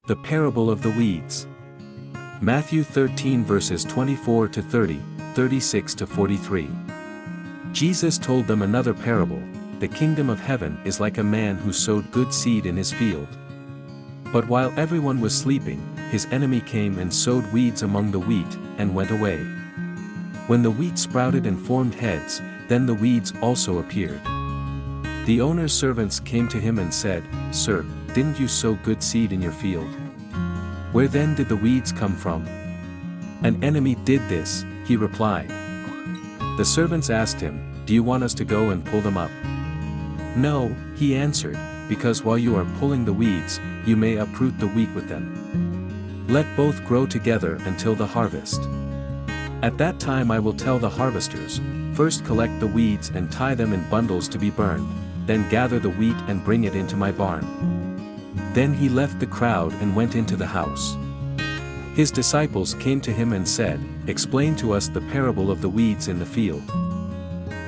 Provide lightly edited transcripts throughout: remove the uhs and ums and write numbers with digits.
The parable of the weeds. Matthew 13 verses 24 to 30, 36 to 43. Jesus told them another parable. The kingdom of heaven is like a man who sowed good seed in his field. But while everyone was sleeping, his enemy came and sowed weeds among the wheat, and went away. When the wheat sprouted and formed heads, then the weeds also appeared. The owner's servants came to him and said, "Sir, didn't you sow good seed in your field? Where then did the weeds come from?" "An enemy did this," he replied. The servants asked him, "Do you want us to go and pull them up?" "No," he answered, "because while you are pulling the weeds, you may uproot the wheat with them. Let both grow together until the harvest. At that time I will tell the harvesters, first collect the weeds and tie them in bundles to be burned, then gather the wheat and bring it into my barn." Then he left the crowd and went into the house. His disciples came to him and said, "Explain to us the parable of the weeds in the field."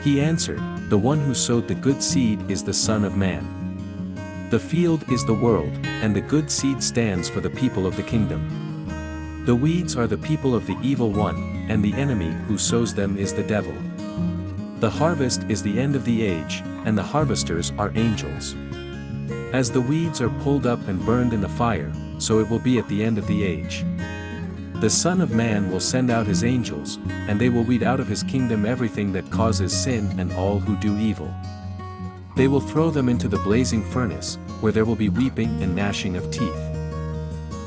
He answered, "The one who sowed the good seed is the Son of Man. The field is the world, and the good seed stands for the people of the kingdom. The weeds are the people of the evil one, and the enemy who sows them is the devil. The harvest is the end of the age, and the harvesters are angels. As the weeds are pulled up and burned in the fire, so it will be at the end of the age. The Son of Man will send out his angels, and they will weed out of his kingdom everything that causes sin and all who do evil. They will throw them into the blazing furnace, where there will be weeping and gnashing of teeth.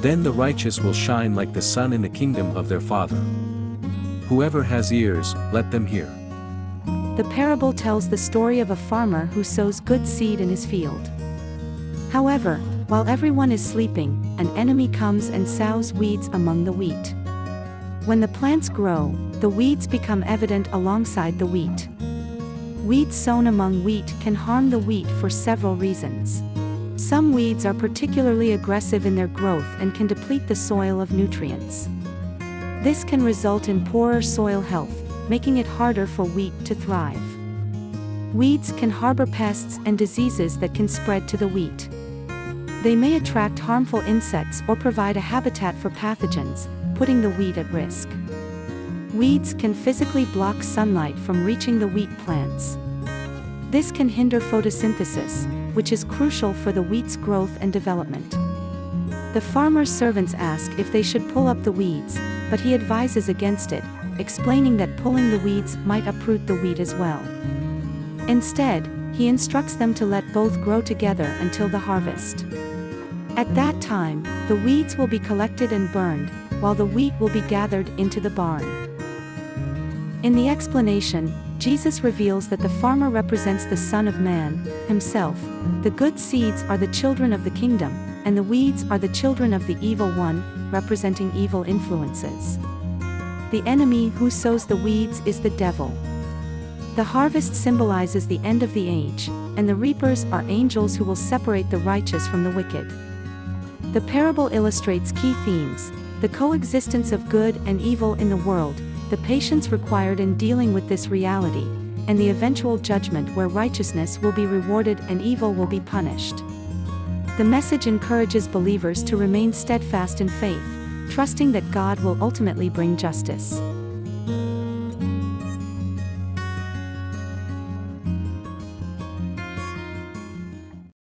Then the righteous will shine like the sun in the kingdom of their Father. Whoever has ears, let them hear." The parable tells the story of a farmer who sows good seed in his field. However, while everyone is sleeping, an enemy comes and sows weeds among the wheat. When the plants grow, the weeds become evident alongside the wheat. Weeds sown among wheat can harm the wheat for several reasons. Some weeds are particularly aggressive in their growth and can deplete the soil of nutrients. This can result in poorer soil health, making it harder for wheat to thrive. Weeds can harbor pests and diseases that can spread to the wheat. They may attract harmful insects or provide a habitat for pathogens, putting the wheat at risk. Weeds can physically block sunlight from reaching the wheat plants. This can hinder photosynthesis, which is crucial for the wheat's growth and development. The farmer's servants ask if they should pull up the weeds, but he advises against it, explaining that pulling the weeds might uproot the wheat as well. Instead, he instructs them to let both grow together until the harvest. At that time, the weeds will be collected and burned, while the wheat will be gathered into the barn. In the explanation, Jesus reveals that the farmer represents the Son of Man, himself. The good seeds are the children of the kingdom, and the weeds are the children of the evil one, representing evil influences. The enemy who sows the weeds is the devil. The harvest symbolizes the end of the age, and the reapers are angels who will separate the righteous from the wicked. The parable illustrates key themes: the coexistence of good and evil in the world, the patience required in dealing with this reality, and the eventual judgment where righteousness will be rewarded and evil will be punished. The message encourages believers to remain steadfast in faith, trusting that God will ultimately bring justice.